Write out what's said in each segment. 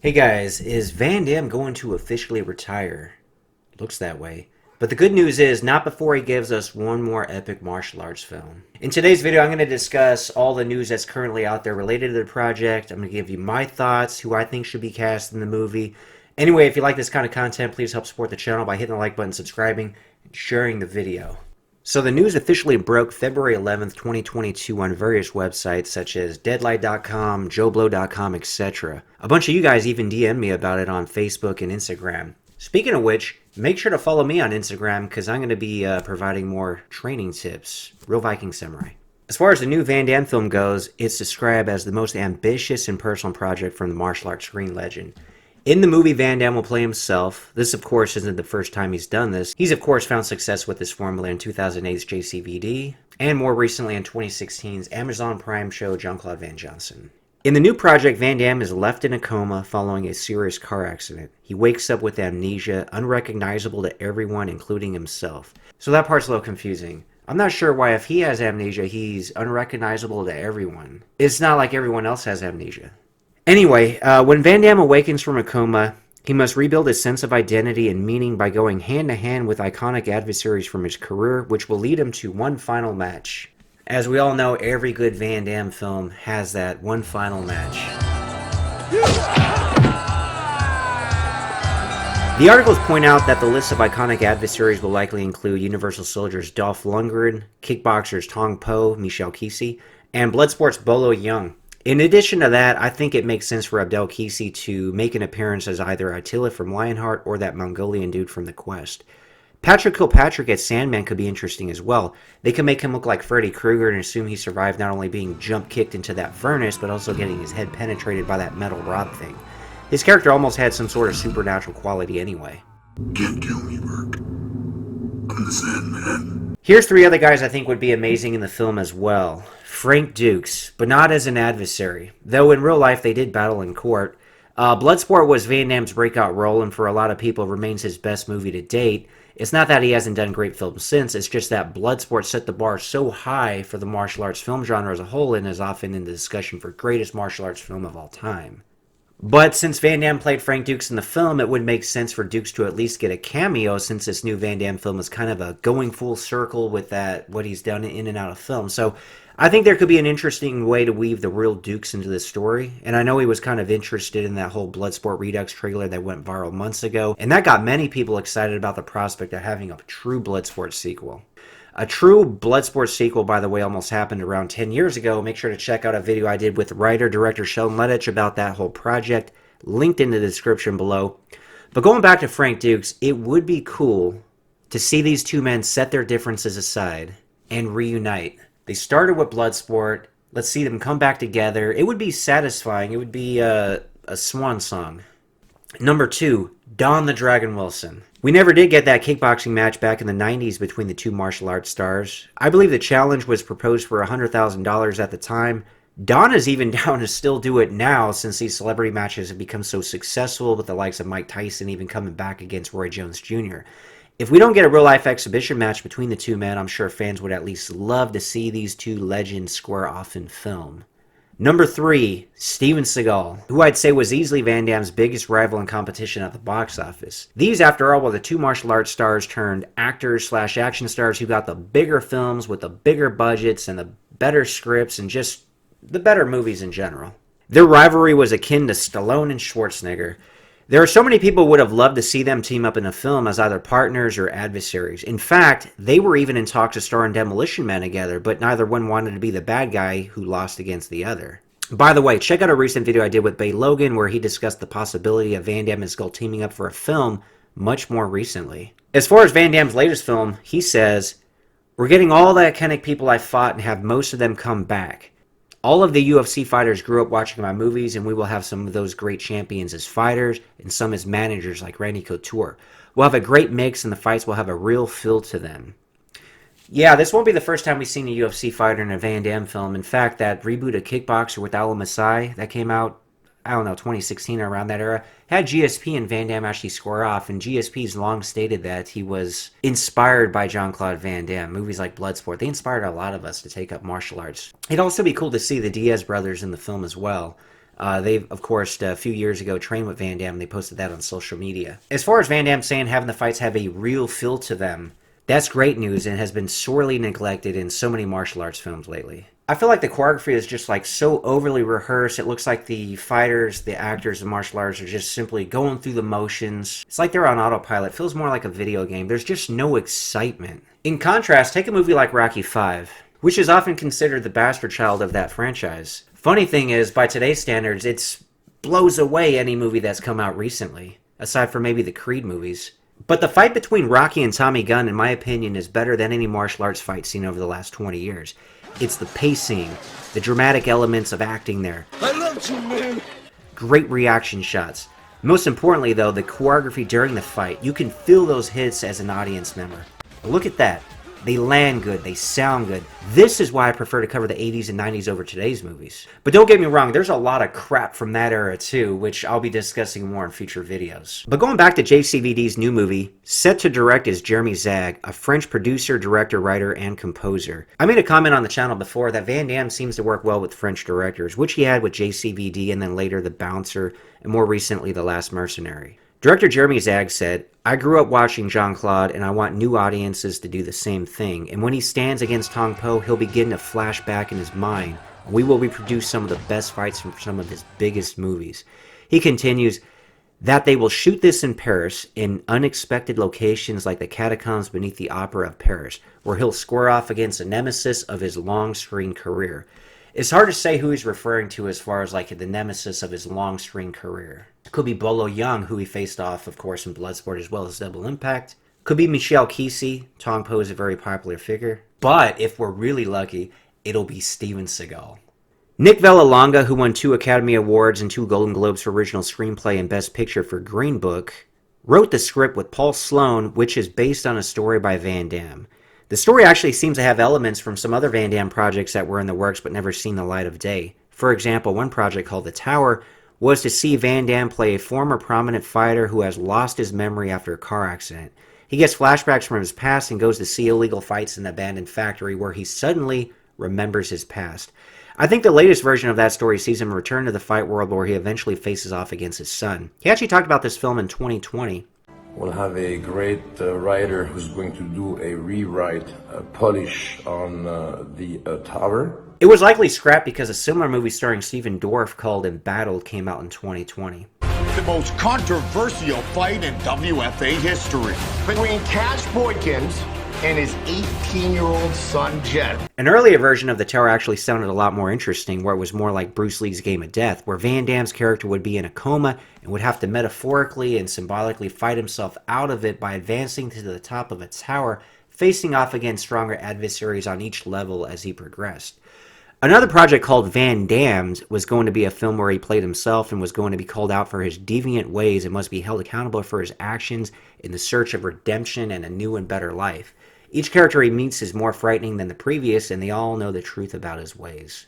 Hey guys, is Van Damme going to officially retire? Looks that way. But the good news is, not before he gives us one more epic martial arts film. In today's video, I'm going to discuss all the news that's currently out there related to the project. I'm going to give you my thoughts, who I think should be cast in the movie. Anyway, if you like this kind of content, please help support the channel by hitting the like button, subscribing, and sharing the video. So the news officially broke February 11th, 2022 on various websites such as Deadlight.com, JoBlo.com, etc. A bunch of you guys even DM'd me about it on Facebook and Instagram. Speaking of which, make sure to follow me on Instagram because I'm going to be providing more training tips. Real Viking Samurai. As far as the new Van Damme film goes, it's described as the most ambitious and personal project from the martial arts screen legend. In the movie, Van Damme will play himself. This, of course, isn't the first time he's done this. He's, of course, found success with this formula in 2008's JCVD, and more recently in 2016's Amazon Prime show Jean-Claude Van Damme. In the new project, Van Damme is left in a coma following a serious car accident. He wakes up with amnesia, unrecognizable to everyone, including himself. So that part's a little confusing. I'm not sure why if he has amnesia, he's unrecognizable to everyone. It's not like everyone else has amnesia. Anyway, when Van Damme awakens from a coma, he must rebuild his sense of identity and meaning by going hand-to-hand with iconic adversaries from his career, which will lead him to one final match. As we all know, every good Van Damme film has that one final match. The articles point out that the list of iconic adversaries will likely include Universal Soldier's Dolph Lundgren, Kickboxer's Tong Po, Michel Kisi, and Bloodsport's Bolo Yeung. In addition to that, I think it makes sense for Abdel Kisi to make an appearance as either Attila from Lionheart or that Mongolian dude from The Quest. Patrick Kilpatrick as Sandman could be interesting as well. They could make him look like Freddy Krueger and assume he survived not only being jump-kicked into that furnace, but also getting his head penetrated by that metal rod thing. His character almost had some sort of supernatural quality anyway. Can't kill me, Burke. I'm the Sandman. Here's three other guys I think would be amazing in the film as well. Frank Dukes, but not as an adversary, though in real life they did battle in court. Bloodsport was Van Damme's breakout role, and for a lot of people remains his best movie to date. It's not that he hasn't done great films since, it's just that Bloodsport set the bar so high for the martial arts film genre as a whole and is often in the discussion for greatest martial arts film of all time. But since Van Damme played Frank Dukes in the film, it would make sense for Dukes to at least get a cameo since this new Van Damme film is kind of a going full circle with that what he's done in and out of film. So I think there could be an interesting way to weave the real Dukes into this story. And I know he was kind of interested in that whole Bloodsport Redux trailer that went viral months ago. And that got many people excited about the prospect of having a true Bloodsport sequel. A true Bloodsport sequel, by the way, almost happened around 10 years ago. Make sure to check out a video I did with writer-director Sheldon Lettich about that whole project, linked in the description below. But going back to Frank Dukes, it would be cool to see these two men set their differences aside and reunite. They started with Bloodsport. Let's see them come back together. It would be satisfying. It would be a swan song. Number 2, Don the Dragon Wilson. We never did get that kickboxing match back in the 90s between the two martial arts stars. I believe the challenge was proposed for $100,000 at the time. Don is even down to still do it now since these celebrity matches have become so successful with the likes of Mike Tyson even coming back against Roy Jones Jr. If we don't get a real-life exhibition match between the two men, I'm sure fans would at least love to see these two legends square off in film. Number 3, Steven Seagal, who I'd say was easily Van Damme's biggest rival in competition at the box office. These, after all, were the two martial arts stars turned actors/action stars who got the bigger films with the bigger budgets and the better scripts and just the better movies in general. Their rivalry was akin to Stallone and Schwarzenegger. There are so many people who would have loved to see them team up in a film as either partners or adversaries. In fact, they were even in talks to star in Demolition Man together, but neither one wanted to be the bad guy who lost against the other. By the way, check out a recent video I did with Bay Logan where he discussed the possibility of Van Damme and Skull teaming up for a film much more recently. As far as Van Damme's latest film, he says, "We're getting all the iconic people I fought and have most of them come back. All of the UFC fighters grew up watching my movies, and we will have some of those great champions as fighters and some as managers like Randy Couture. We'll have a great mix, and the fights will have a real feel to them." Yeah, this won't be the first time we've seen a UFC fighter in a Van Damme film. In fact, that reboot of Kickboxer with Al Masai that came out, I don't know, 2016 or around that era, had GSP and Van Damme actually square off, and GSP's long stated that he was inspired by Jean-Claude Van Damme. Movies like Bloodsport, they inspired a lot of us to take up martial arts. It'd also be cool to see the Diaz brothers in the film as well. They, of course, a few years ago trained with Van Damme. They posted that on social media. As far as Van Damme saying having the fights have a real feel to them, that's great news and has been sorely neglected in so many martial arts films lately. I feel like the choreography is just like so overly rehearsed. It looks like the fighters, the actors, the martial arts are just simply going through the motions. It's like they're on autopilot. It feels more like a video game. There's just no excitement. In contrast, take a movie like Rocky V, which is often considered the bastard child of that franchise. Funny thing is, by today's standards, it blows away any movie that's come out recently, aside from maybe the Creed movies. But the fight between Rocky and Tommy Gunn, in my opinion, is better than any martial arts fight seen over the last 20 years. It's the pacing, the dramatic elements of acting there. I love you, man. Great reaction shots. Most importantly, though, the choreography during the fight. You can feel those hits as an audience member. Look at that. They land good. They sound good. This is why I prefer to cover the 80s and 90s over today's movies. But don't get me wrong, there's a lot of crap from that era too, which I'll be discussing more in future videos. But going back to JCVD's new movie, set to direct is Jeremy Zag, a French producer, director, writer, and composer. I made a comment on the channel before that Van Damme seems to work well with French directors, which he had with JCVD and then later The Bouncer, and more recently The Last Mercenary. Director Jeremy Zag said, "I grew up watching Jean-Claude and I want new audiences to do the same thing. And when he stands against Tong Po, he'll begin to flash back in his mind. We will reproduce some of the best fights from some of his biggest movies." He continues that they will shoot this in Paris in unexpected locations like the catacombs beneath the Opera of Paris, where he'll square off against a nemesis of his long screen career. It's hard to say who he's referring to as far as like the nemesis of his long screen career. It could be Bolo Young, who he faced off, of course, in Bloodsport as well as Double Impact. Could be Michel Kesey. Tong Po is a very popular figure. But if we're really lucky, it'll be Steven Seagal. Nick Vallelonga, who won 2 Academy Awards and 2 Golden Globes for Original Screenplay and Best Picture for Green Book, wrote the script with Paul Sloan, which is based on a story by Van Damme. The story actually seems to have elements from some other Van Damme projects that were in the works but never seen the light of day. For example, one project called The Tower was to see Van Damme play a former prominent fighter who has lost his memory after a car accident. He gets flashbacks from his past and goes to see illegal fights in an abandoned factory where he suddenly remembers his past. I think the latest version of that story sees him return to the fight world where he eventually faces off against his son. He actually talked about this film in 2020. We'll have a great writer who's going to do a rewrite, a polish on the Tower. It was likely scrapped because a similar movie starring Stephen Dorff called Embattled came out in 2020. The most controversial fight in WFA history between Cash Boykins and his 18-year-old son, Jet. An earlier version of The Tower actually sounded a lot more interesting, where it was more like Bruce Lee's Game of Death, where Van Damme's character would be in a coma and would have to metaphorically and symbolically fight himself out of it by advancing to the top of a tower, facing off against stronger adversaries on each level as he progressed. Another project called Van Damned was going to be a film where he played himself and was going to be called out for his deviant ways and must be held accountable for his actions in the search of redemption and a new and better life. Each character he meets is more frightening than the previous, and they all know the truth about his ways.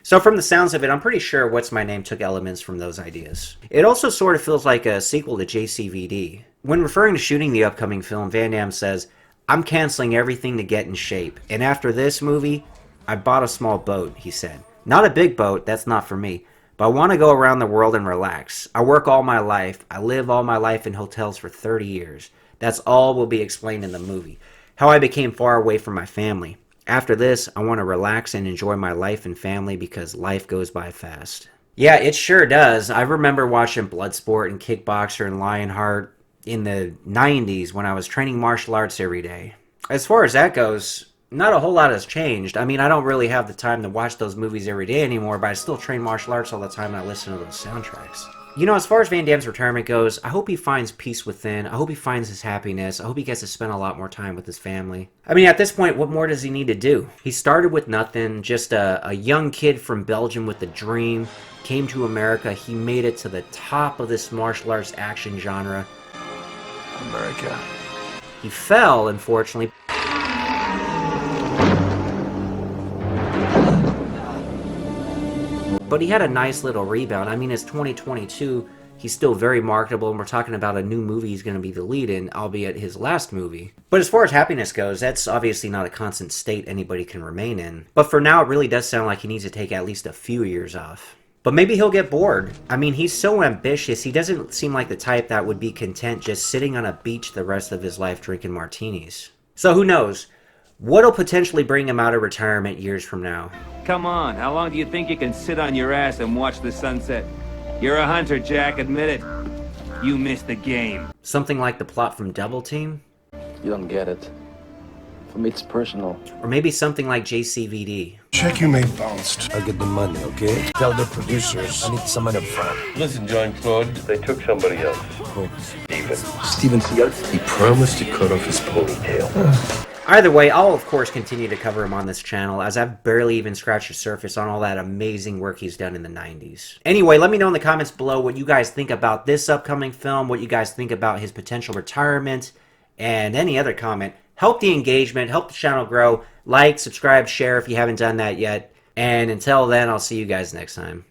So from the sounds of it, I'm pretty sure What's My Name took elements from those ideas. It also sort of feels like a sequel to JCVD. When referring to shooting the upcoming film, Van Damme says, "I'm canceling everything to get in shape, and after this movie, I bought a small boat," he said. "Not a big boat, that's not for me, but I want to go around the world and relax. I work all my life, I live all my life in hotels for 30 years. That's all will be explained in the movie. How I became far away from my family. After this, I want to relax and enjoy my life and family because life goes by fast." Yeah, it sure does. I remember watching Bloodsport and Kickboxer and Lionheart in the 90s when I was training martial arts every day. As far as that goes, not a whole lot has changed. I mean, I don't really have the time to watch those movies every day anymore, but I still train martial arts all the time and I listen to those soundtracks. You know, as far as Van Damme's retirement goes, I hope he finds peace within. I hope he finds his happiness. I hope he gets to spend a lot more time with his family. I mean, at this point, what more does he need to do? He started with nothing, just a young kid from Belgium with a dream, came to America. He made it to the top of this martial arts action genre. America. He fell, unfortunately. But he had a nice little rebound. I mean, it's 2022. He's still very marketable, and we're talking about a new movie he's going to be the lead in, albeit his last movie. But as far as happiness goes, that's obviously not a constant state anybody can remain in. But for now, it really does sound like he needs to take at least a few years off. But maybe he'll get bored. I mean, he's so ambitious. He doesn't seem like the type that would be content just sitting on a beach the rest of his life drinking martinis. So who knows? What'll potentially bring him out of retirement years from now? Come on, how long do you think you can sit on your ass and watch the sunset? You're a hunter, Jack, admit it. You missed the game. Something like the plot from Double Team? You don't get it. For me, it's personal. Or maybe something like JCVD. Check you made bounced. I'll get the money, okay? Tell the producers I need some money up front. Listen, Jean-Claude, they took somebody else. Cool. Steven Seagal. He promised to cut off his ponytail. Either way, I'll of course continue to cover him on this channel, as I've barely even scratched the surface on all that amazing work he's done in the 90s. Anyway, let me know in the comments below what you guys think about this upcoming film, what you guys think about his potential retirement, and any other comment. Help the engagement, help the channel grow. Like, subscribe, share if you haven't done that yet. And until then, I'll see you guys next time.